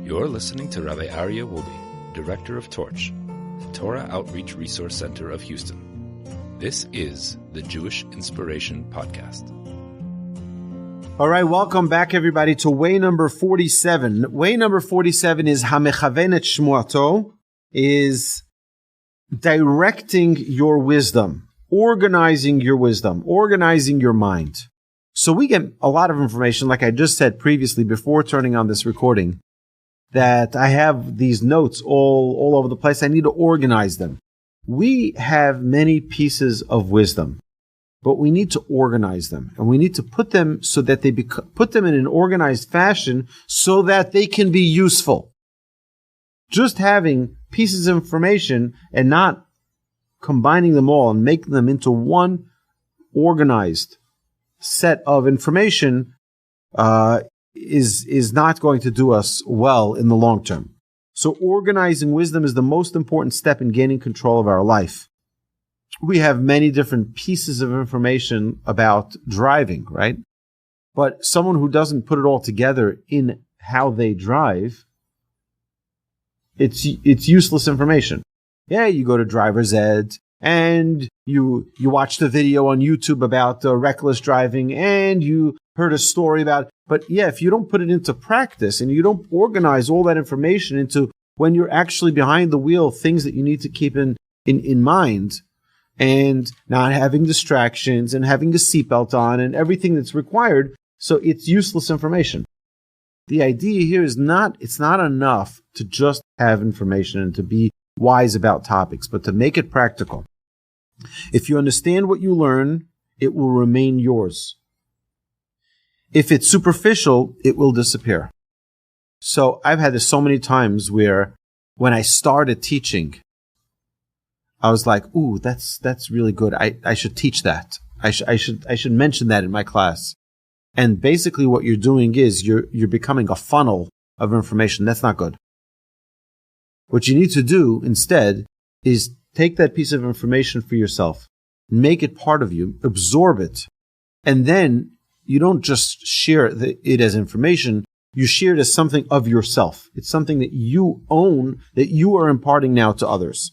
You're listening to Rabbi Aryeh Wolbe, Director of Torch, the Torah Outreach Resource Center of Houston. This is the Jewish Inspiration Podcast. All right, welcome back, everybody, to way number 47. Way number 47 is Hamechavein Et Shemuato, is directing your wisdom, organizing your wisdom, organizing your mind. So we get a lot of information, like I just said previously before turning on this recording, that I have these notes all over the place. I need to organize them. We have many pieces of wisdom, but we need to organize them, and we need to put them so that they put them in an organized fashion so that they can be useful. Just having pieces of information and not combining them all and making them into one organized set of information is not going to do us well in the long term. So organizing wisdom is the most important step in gaining control of our life. We have many different pieces of information about driving, right? But someone who doesn't put it all together in how they drive, it's useless information. Yeah, you go to driver's ed, and you watch the video on YouTube about reckless driving, and you heard a story about. But yeah, if you don't put it into practice and you don't organize all that information into when you're actually behind the wheel, things that you need to keep in mind, and not having distractions and having a seatbelt on and everything that's required, so it's useless information. The idea here is it's not enough to just have information and to be wise about topics, but to make it practical. If you understand what you learn, it will remain yours. If it's superficial, it will disappear. So I've had this so many times where when I started teaching, I was like, ooh, that's really good. I should teach that. I should mention that in my class. And basically what you're doing is you're becoming a funnel of information. That's not good. What you need to do instead is take that piece of information for yourself, make it part of you, absorb it, and then you don't just share it as information, you share it as something of yourself. It's something that you own, that you are imparting now to others.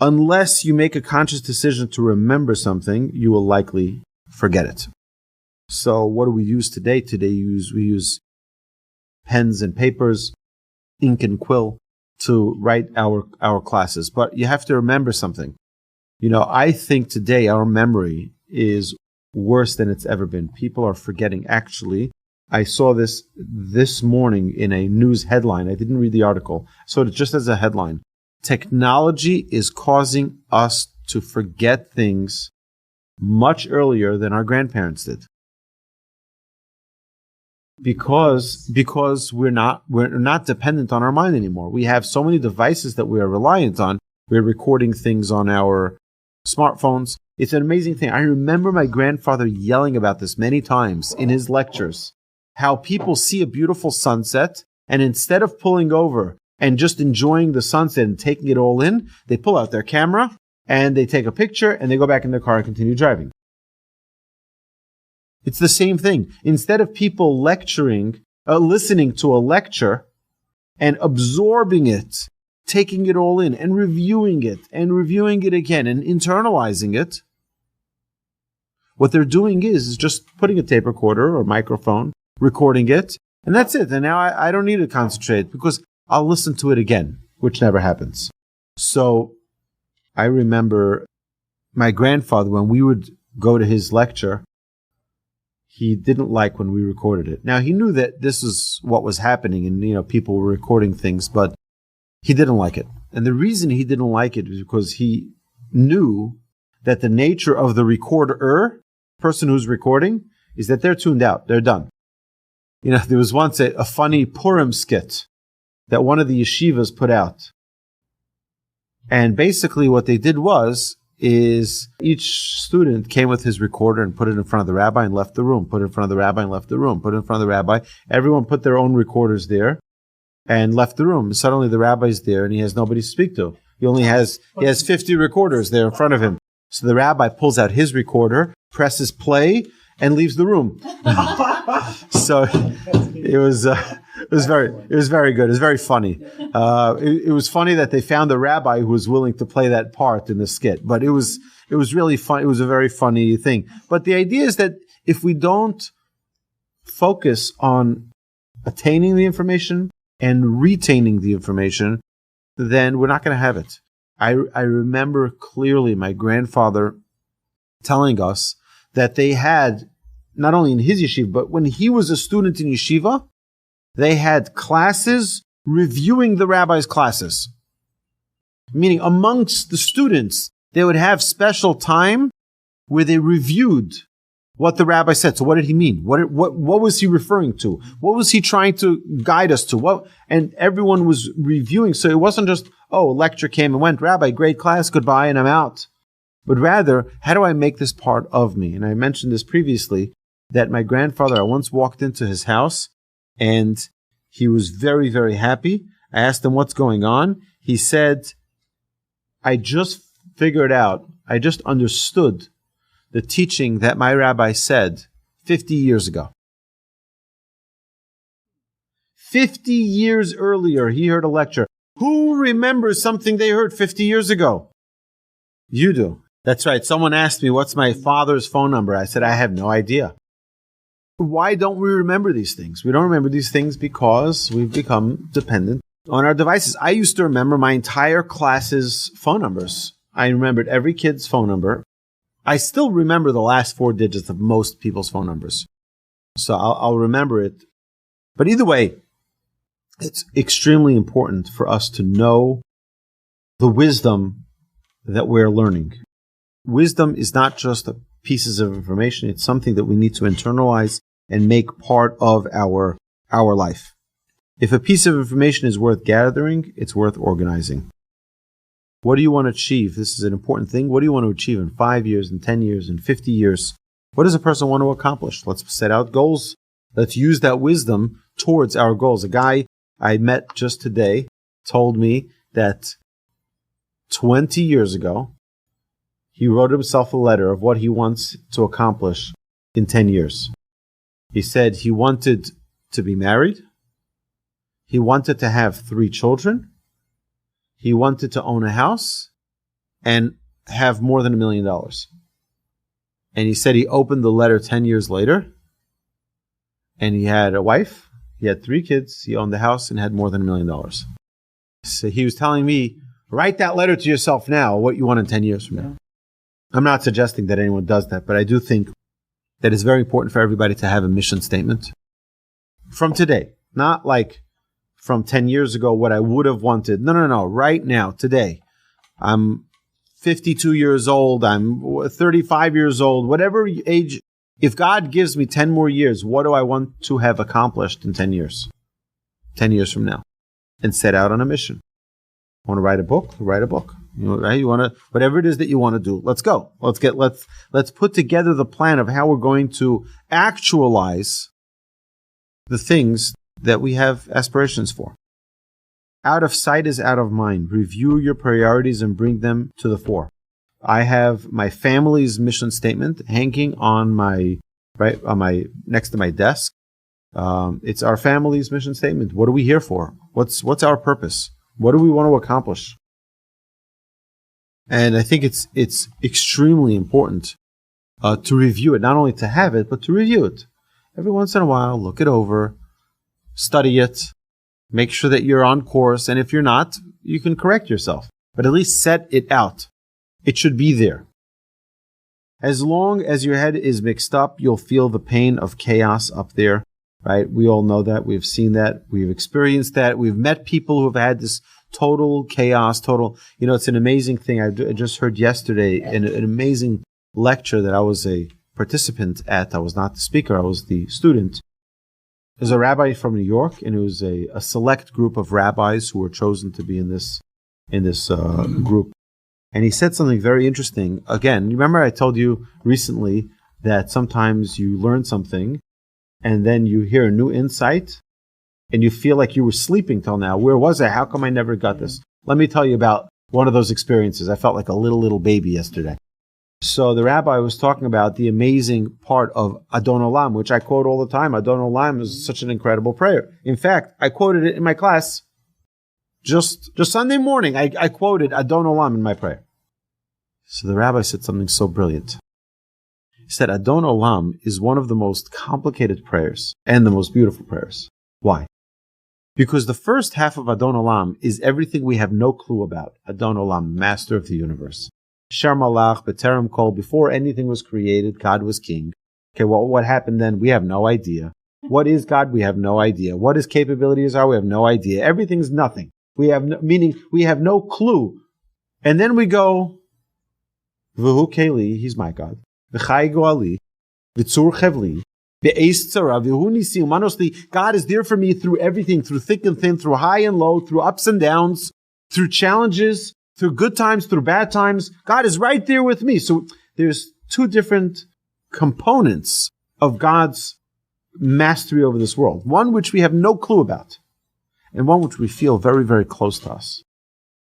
Unless you make a conscious decision to remember something, you will likely forget it. So what do we use today? Today we use pens and papers, ink and quill to write our classes. But you have to remember something. I think today our memory is worse than it's ever been. People are forgetting. Actually, I saw this morning in a news headline. I didn't read the article. I saw it just as a headline. Technology is causing us to forget things much earlier than our grandparents did. Because we're not dependent on our mind anymore. We have so many devices that we are reliant on. We're recording things on our smartphones. It's an amazing thing. I remember my grandfather yelling about this many times in his lectures, how people see a beautiful sunset, and instead of pulling over and just enjoying the sunset and taking it all in, they pull out their camera and they take a picture and they go back in their car and continue driving. It's the same thing. Instead of people listening to a lecture and absorbing it, taking it all in and reviewing it again and internalizing it, what they're doing is just putting a tape recorder or microphone, recording it, and that's it. And now I don't need to concentrate because I'll listen to it again, which never happens. So I remember my grandfather, when we would go to his lecture, he didn't like when we recorded it. Now, he knew that this is what was happening and, people were recording things, but he didn't like it. And the reason he didn't like it is because he knew that the nature of the recorder, person who's recording, is that they're tuned out. They're done. There was once a funny Purim skit that one of the yeshivas put out. And basically what they did is each student came with his recorder and put it in front of the rabbi and left the room, put it in front of the rabbi and left the room, put it in front of the rabbi. Everyone put their own recorders there and left the room. Suddenly the rabbi's there and he has nobody to speak to. He has 50 recorders there in front of him. So the rabbi pulls out his recorder, presses play, and leaves the room. So it was very good. It was very funny. It was funny that they found a rabbi who was willing to play that part in the skit. But it was really fun. It was a very funny thing. But the idea is that if we don't focus on attaining the information and retaining the information, then we're not going to have it. I remember clearly my grandfather telling us that they had, not only in his yeshiva, but when he was a student in yeshiva, they had classes reviewing the rabbi's classes. Meaning amongst the students, they would have special time where they reviewed what the rabbi said. So what did he mean? What was he referring to? What was he trying to guide us to? And everyone was reviewing. So it wasn't just, a lecture came and went, Rabbi, great class, goodbye, and I'm out. But rather, how do I make this part of me? And I mentioned this previously, that my grandfather, I once walked into his house and he was very, very happy. I asked him what's going on. He said, I just figured out, I just understood the teaching that my rabbi said 50 years ago. 50 years earlier, he heard a lecture. Who remembers something they heard 50 years ago? You do. That's right. Someone asked me, what's my father's phone number? I said, I have no idea. Why don't we remember these things? We don't remember these things because we've become dependent on our devices. I used to remember my entire class's phone numbers. I remembered every kid's phone number. I still remember the last 4 digits of most people's phone numbers. So I'll remember it. But either way, it's extremely important for us to know the wisdom that we're learning. Wisdom is not just pieces of information. It's something that we need to internalize and make part of our life. If a piece of information is worth gathering, it's worth organizing. What do you want to achieve? This is an important thing. What do you want to achieve in 5 years, in 10 years, in 50 years? What does a person want to accomplish? Let's set out goals. Let's use that wisdom towards our goals. A guy I met just today told me that 20 years ago, he wrote himself a letter of what he wants to accomplish in 10 years. He said he wanted to be married. He wanted to have 3 children. He wanted to own a house and have more than $1 million. And he said he opened the letter 10 years later, and he had a wife, he had 3 kids, he owned the house, and had more than $1 million. So he was telling me, write that letter to yourself now, what you want in 10 years from now. I'm not suggesting that anyone does that, but I do think that it's very important for everybody to have a mission statement from today, not like from 10 years ago, what I would have wanted. No. Right now, today. I'm 52 years old. I'm 35 years old. Whatever age, if God gives me 10 more years, what do I want to have accomplished in 10 years? 10 years from now. And set out on a mission. Want to write a book? Write a book. You want to, whatever it is that you want to do, let's go. Let's put together the plan of how we're going to actualize the things that we have aspirations for. Out of sight is out of mind. Review your priorities and bring them to the fore. I have my family's mission statement hanging on my next to my desk. It's our family's mission statement. What are we here for? What's our purpose? What do we want to accomplish? And I think it's extremely important to review it, not only to have it, but to review it. Every once in a while, look it over, study it, make sure that you're on course, and if you're not, you can correct yourself. But at least set it out. It should be there. As long as your head is mixed up, you'll feel the pain of chaos up there, right? We all know that. We've seen that. We've experienced that. We've met people who have had this total chaos, it's an amazing thing. I just heard yesterday an amazing lecture that I was a participant at. I was not the speaker. I was the student. There's a rabbi from New York, and it was a select group of rabbis who were chosen to be in this group. And he said something very interesting. Again, you remember I told you recently that sometimes you learn something, and then you hear a new insight, and you feel like you were sleeping till now. Where was I? How come I never got this? Let me tell you about one of those experiences. I felt like a little baby yesterday. So the rabbi was talking about the amazing part of Adon Olam, which I quote all the time. Adon Olam is such an incredible prayer. In fact, I quoted it in my class. Just Sunday morning, I quoted Adon Olam in my prayer. So the rabbi said something so brilliant. He said, Adon Olam is one of the most complicated prayers and the most beautiful prayers. Why? Because the first half of Adon Olam is everything we have no clue about. Adon Olam, master of the universe. Sher Malach, B'terem Kol, before anything was created, God was king. Okay, well, what happened then? We have no idea. What is God? We have no idea. What his capabilities are? We have no idea. Everything's nothing. We have meaning we have no clue. And then we go, V'hu Keli, he's my God. V'chai Goali, V'tzur Chevli, V'eis Tzara, V'hu Nisi, Umanosli. God is there for me through everything, through thick and thin, through high and low, through ups and downs, through challenges, through good times, through bad times. God is right there with me. So there's two different components of God's mastery over this world. One which we have no clue about, and one which we feel very, very close to us.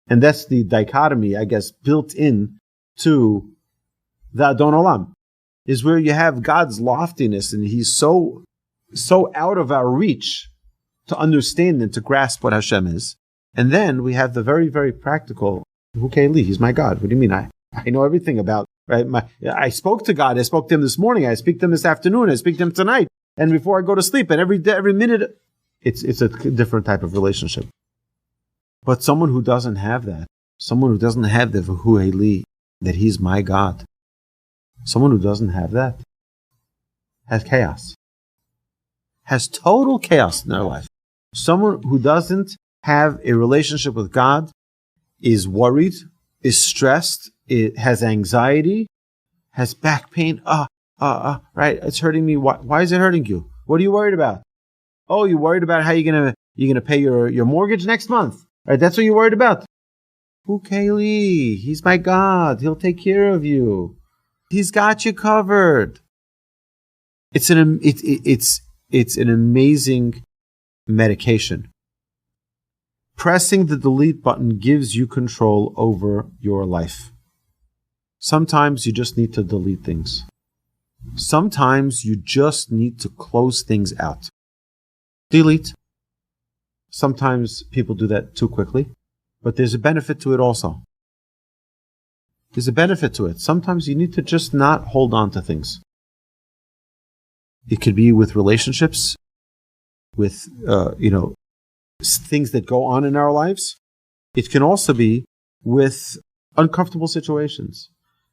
And that's the dichotomy, I guess, built in to the Adon Olam, is where you have God's loftiness, and he's so out of our reach to understand and to grasp what Hashem is. And then we have the very, very practical, he's my God. What do you mean? I know everything about, right? I spoke to God. I spoke to him this morning. I speak to him this afternoon. I speak to him tonight. And before I go to sleep, and every minute, it's a different type of relationship. But someone who doesn't have that, someone who doesn't have the V'hu Eli, that he's my God, someone who doesn't have that has chaos, has total chaos in their life. Someone who doesn't have a relationship with God is worried, is stressed, it has anxiety, has back pain. Right, it's hurting me. Why is it hurting you? What are you worried about? Oh, you're worried about how you're gonna pay your mortgage next month. Right, that's what you're worried about. Ukeli, he's my God. He'll take care of you. He's got you covered. It's an amazing medication. Pressing the delete button gives you control over your life. Sometimes you just need to delete things. Sometimes you just need to close things out. Delete. Sometimes people do that too quickly, but there's a benefit to it also. There's a benefit to it. Sometimes you need to just not hold on to things. It could be with relationships, with, things that go on in our lives. It can also be with uncomfortable situations.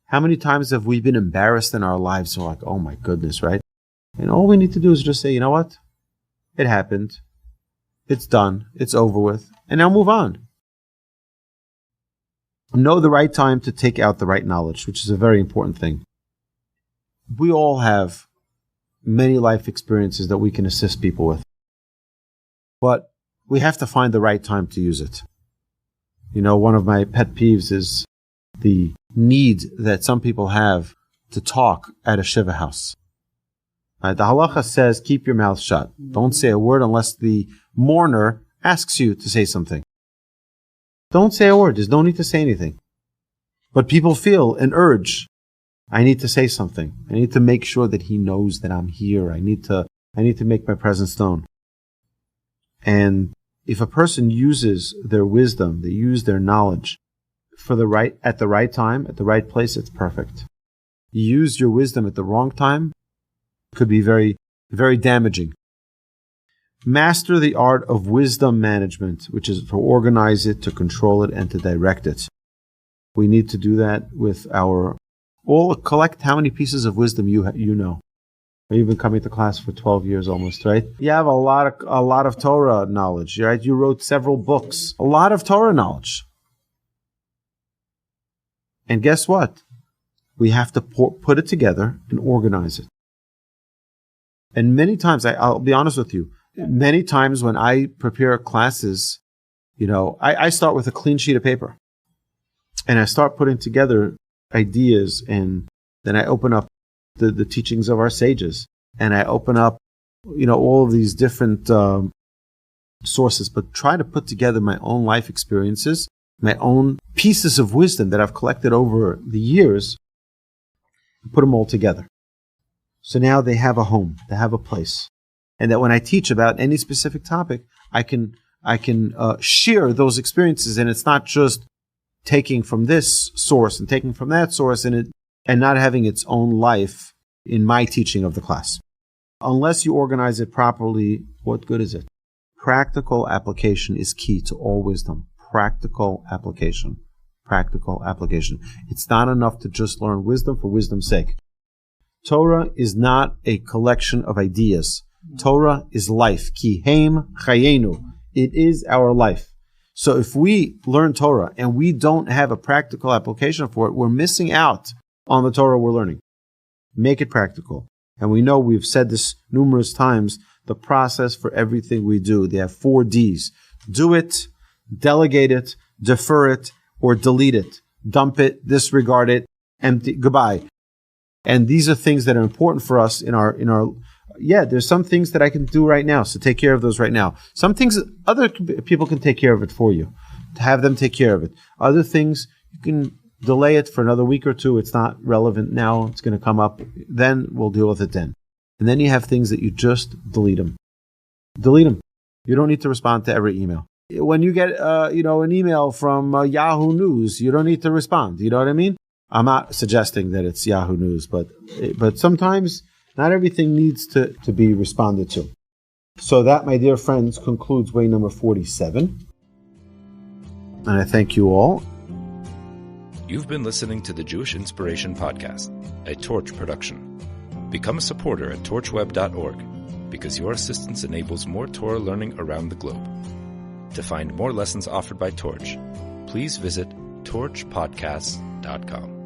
How many times have we been embarrassed in our lives? We're like, oh my goodness, right? And all we need to do is just say, you know what? It happened. It's done. It's over with. And now move on. Know the right time to take out the right knowledge, which is a very important thing. We all have many life experiences that we can assist people with. But we have to find the right time to use it. One of my pet peeves is the need that some people have to talk at a shiva house. The halacha says, keep your mouth shut. Don't say a word unless the mourner asks you to say something. Don't say a word. There's no need to say anything. But people feel an urge. I need to say something. I need to make sure that he knows that I'm here. I need to make my presence known. And if a person uses their wisdom, they use their knowledge at the right time, at the right place, it's perfect. You use your wisdom at the wrong time, it could be very, very damaging. Master the art of wisdom management, which is to organize it, to control it, and to direct it. We need to do that with collect how many pieces of wisdom you know. You've been coming to class for 12 years almost, right? You have a lot of Torah knowledge, right? You wrote several books, a lot of Torah knowledge. And guess what? We have to put it together and organize it. And many times, I'll be honest with you, many times when I prepare classes, I start with a clean sheet of paper. And I start putting together ideas, and then I open up the teachings of our sages. And I open up, all of these different sources, but try to put together my own life experiences, my own pieces of wisdom that I've collected over the years, put them all together. So now they have a home, they have a place. And that when I teach about any specific topic, I can share those experiences, and it's not just taking from this source and taking from that source and not having its own life in my teaching of the class. Unless you organize it properly, what good is it? Practical application is key to all wisdom. Practical application. Practical application. It's not enough to just learn wisdom for wisdom's sake. Torah is not a collection of ideas. Torah is life. Ki heim chayenu. It is our life. So if we learn Torah and we don't have a practical application for it, we're missing out on the Torah we're learning. Make it practical. And we know we've said this numerous times, the process for everything we do. They have 4 Ds. Do it, delegate it, defer it, or delete it. Dump it, disregard it, empty, goodbye. And these are things that are important for us in our there's some things that I can do right now, so take care of those right now. Some things other people can take care of it for you. Have them take care of it. Other things, you can delay it for another week or two. It's not relevant now. It's going to come up. Then we'll deal with it then. And then you have things that you just delete them. Delete them. You don't need to respond to every email. When you get an email from Yahoo News, you don't need to respond. You know what I mean? I'm not suggesting that it's Yahoo News, but sometimes not everything needs to be responded to. So that, my dear friends, concludes way number 47. And I thank you all. You've been listening to the Jewish Inspiration Podcast, a Torch production. Become a supporter at torchweb.org, because your assistance enables more Torah learning around the globe. To find more lessons offered by Torch, please visit torchpodcasts.com.